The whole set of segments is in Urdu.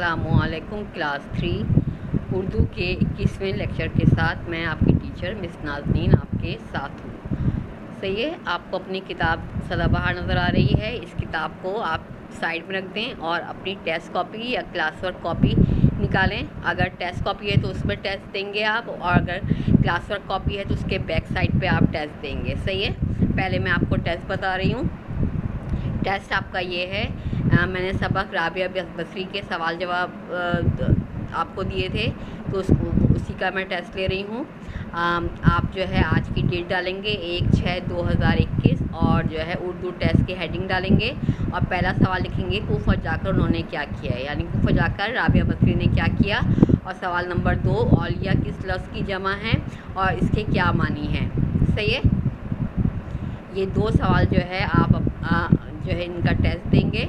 السلام علیکم کلاس 3 اردو کے 21ویں لیکچر کے ساتھ میں آپ کی ٹیچر مس نازنین آپ کے ساتھ ہوں. صحیح ہے، آپ کو اپنی کتاب سدا بہار نظر آ رہی ہے. اس کتاب کو آپ سائڈ میں رکھ دیں اور اپنی ٹیسٹ کاپی یا کلاس ورک کاپی نکالیں. اگر ٹیسٹ کاپی ہے تو اس میں ٹیسٹ دیں گے آپ، اور اگر کلاس ورک کاپی ہے تو اس کے بیک سائڈ پہ آپ ٹیسٹ دیں گے. صحیح ہے، پہلے میں آپ کو ٹیسٹ بتا رہی ہوں. ٹیسٹ آپ کا یہ ہے، میں نے سبق رابعہ بصری کے سوال جواب آپ کو دیے تھے، تو اسی کا میں ٹیسٹ لے رہی ہوں. آپ جو ہے آج کی ڈیٹ ڈالیں گے 1/6/2021 اور جو ہے اردو ٹیسٹ کی ہیڈنگ ڈالیں گے اور پہلا سوال لکھیں گے کوفہ جا کر انہوں نے کیا کیا ہے، یعنی کوفہ جا کر رابعہ بصری نے کیا کیا. اور سوال نمبر 2، اولیاء کس لفظ کی جمع ہے اور اس کے کیا معنی ہیں. صحیح ہے، یہ 2 سوال جو ہے آپ جو ہے ان کا ٹیسٹ دیں گے.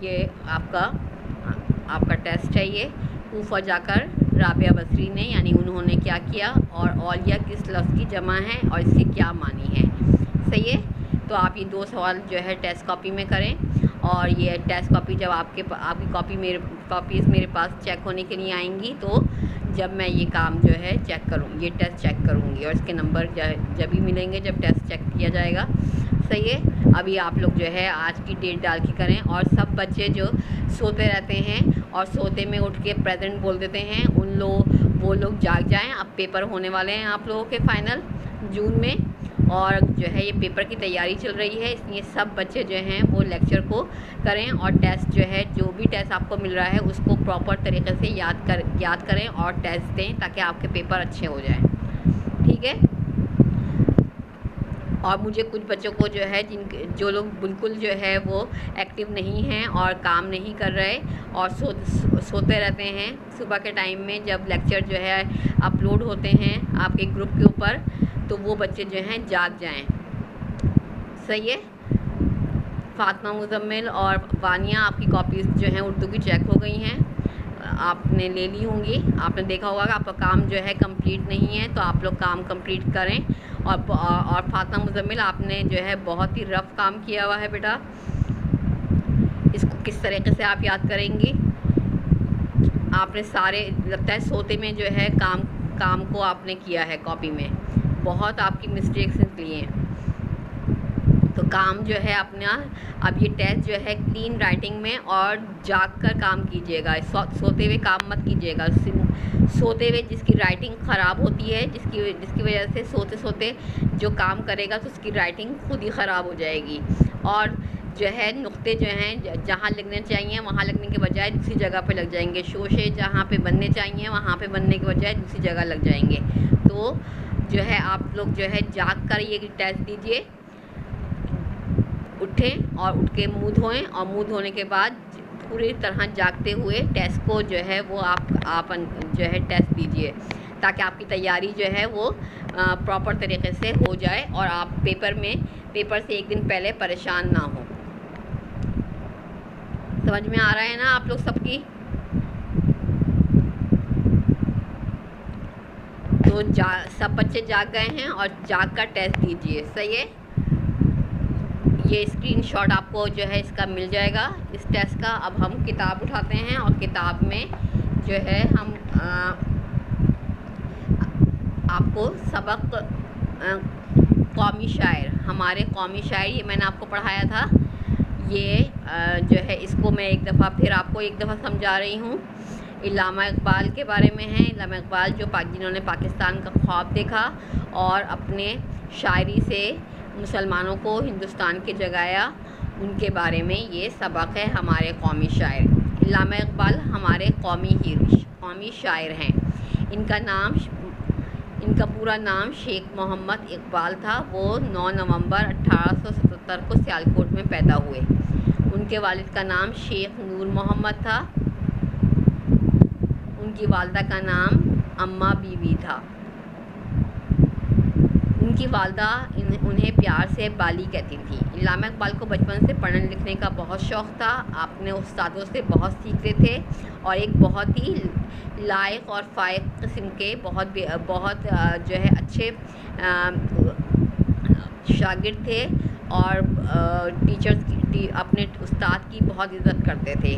یہ آپ کا ٹیسٹ ہے. یہ کوفہ جا کر رابعہ بصری نے یعنی انہوں نے کیا کیا، اور اولیاء کس لفظ کی جمع ہے اور اس کے کیا معنی ہیں. صحیح ہے، تو آپ یہ 2 سوال جو ہے ٹیسٹ کاپی میں کریں. اور یہ ٹیسٹ کاپی جب آپ کی کاپیز میرے پاس چیک ہونے کے لیے آئیں گی، تو جب میں یہ کام جو ہے یہ ٹیسٹ چیک کروں گی اور اس کے نمبر جب بھی ملیں گے جب ٹیسٹ چیک کیا جائے گا. صحیح ہے، ابھی آپ لوگ جو ہے آج کی ڈیٹ ڈال کے کریں. اور سب بچے جو سوتے رہتے ہیں اور سوتے میں اٹھ کے پریزنٹ بول دیتے ہیں، وہ لوگ جاگ جائیں. اب پیپر ہونے والے ہیں آپ لوگوں کے فائنل جون میں، اور جو ہے یہ پیپر کی تیاری چل رہی ہے، اس لیے سب بچے جو ہیں وہ لیکچر کو کریں اور ٹیسٹ جو بھی ٹیسٹ آپ کو مل رہا ہے اس کو پراپر طریقے سے یاد کریں اور ٹیسٹ دیں تاکہ آپ کے پیپر اچھے ہو جائیں. ٹھیک ہے، اور مجھے کچھ بچوں کو جو ہے جو لوگ بالکل جو ہے وہ ایکٹیو نہیں ہیں اور کام نہیں کر رہے اور سوتے رہتے ہیں صبح کے ٹائم میں جب لیکچر جو ہے اپلوڈ ہوتے ہیں آپ کے گروپ کے اوپر، تو وہ بچے جو ہیں جاگ جائیں. صحیح ہے، فاطمہ مزمل اور وانیہ آپ کی کاپیز جو ہیں اردو کی چیک ہو گئی ہیں، آپ نے لے لی ہوں گی. آپ نے دیکھا ہوگا کہ آپ کا کام جو ہے کمپلیٹ نہیں ہے، تو آپ لوگ کام کمپلیٹ کریں. اور فاطمہ مزمل آپ نے جو ہے بہت ہی رف کام کیا ہوا ہے بیٹا. اس کو کس طریقے سے آپ یاد کریں گی؟ آپ نے سارے لگتا ہے سوتے میں جو ہے کام کو آپ نے کیا ہے کاپی میں، بہت آپ کی مسٹیکس نکلی ہیں. تو کام جو ہے اپنا، اب یہ ٹیسٹ جو ہے کلین رائٹنگ میں اور جاگ کر کام کیجیے گا. سوتے ہوئے کام مت کیجیے گا. سوتے ہوئے جس کی رائٹنگ خراب ہوتی ہے، جس کی وجہ سے سوتے جو کام کرے گا تو اس کی رائٹنگ خود ہی خراب ہو جائے گی. اور جو ہے نقطے جو ہیں جہاں لگنے چاہیے وہاں لگنے کے بجائے دوسری جگہ پہ لگ جائیں گے. شوشے جہاں پہ بننے چاہیے وہاں پہ بننے کے بجائے دوسری جگہ لگ جائیں گے. تو جو ہے آپ لوگ جو ہے جاگ کر یہ ٹیسٹ دیجیے. اٹھیں اور اٹھ کے منہ دھوئیں، اور منہ دھونے کے بعد پوری طرح جاگتے ہوئے ٹیسٹ کو جو ہے وہ آپ جو ہے ٹیسٹ دیجیے تاکہ آپ کی تیاری جو ہے وہ پراپر طریقے سے ہو جائے اور آپ پیپر سے ایک دن پہلے پریشان نہ ہوں. سمجھ میں آ رہا ہے نا آپ لوگ سب کی؟ تو سب بچے جاگ گئے ہیں اور جاگ کر ٹیسٹ دیجیے. صحیح ہے، یہ اسکرین شاٹ آپ کو جو ہے اس کا مل جائے گا اس ٹیسٹ کا. اب ہم کتاب اٹھاتے ہیں اور کتاب میں جو ہے ہم آپ کو سبق قومی شاعر، ہمارے قومی شاعر، یہ میں نے آپ کو پڑھایا تھا. یہ جو ہے اس کو میں ایک دفعہ سمجھا رہی ہوں. علامہ اقبال کے بارے میں ہے. علامہ اقبال جنہوں نے پاکستان کا خواب دیکھا اور اپنے شاعری سے مسلمانوں کو ہندوستان کے جگایا، ان کے بارے میں یہ سبق ہے. ہمارے قومی شاعر علامہ اقبال ہمارے قومی شاعر ہیں. ان کا پورا نام شیخ محمد اقبال تھا. وہ 9 نومبر 1877 کو سیالکوٹ میں پیدا ہوئے. ان کے والد کا نام شیخ نور محمد تھا. ان کی والدہ کا نام اماں بی بی تھا. ان کی والدہ انہیں پیار سے بالی کہتی تھی. علامہ اقبال کو بچپن سے پڑھنے لکھنے کا بہت شوق تھا. اپنے استادوں سے بہت سیکھتے تھے اور ایک بہت ہی لائق اور فائق قسم کے بہت جو ہے اچھے شاگرد تھے اور ٹیچرز کی اپنے استاد کی بہت عزت کرتے تھے.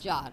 4।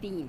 3।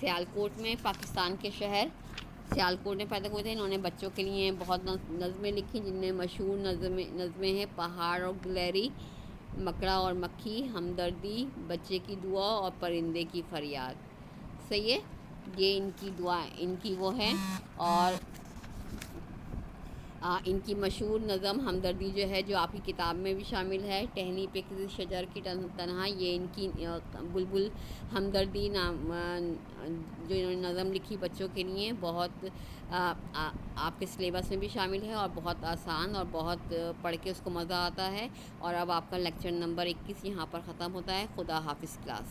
سیالکوٹ میں، پاکستان کے شہر سیالکوٹ میں پیدا ہوئے تھے۔ انہوں نے بچوں کے لیے بہت نظمیں لکھی، جن میں مشہور نظمیں ہیں پہاڑ اور گلیری، مکڑا اور مکھی، ہمدردی، بچے کی دعا اور پرندے کی فریاد۔ صحیح ہے، یہ ان کی دعا، ان کی وہ ہے۔ اور ان کی مشہور نظم ہمدردی جو ہے، جو آپ کی کتاب میں بھی شامل ہے، ٹہنی پہ کسی شجر کی تنہا، یہ ان کی بلبل ہمدردی نام جو انہوں نے نظم لکھی بچوں کے لیے، بہت آپ کے سلیبس میں بھی شامل ہے اور بہت آسان، اور بہت پڑھ کے اس کو مزہ آتا ہے۔ اور اب آپ کا لیکچر نمبر 21 یہاں پر ختم ہوتا ہے۔ خدا حافظ کلاس۔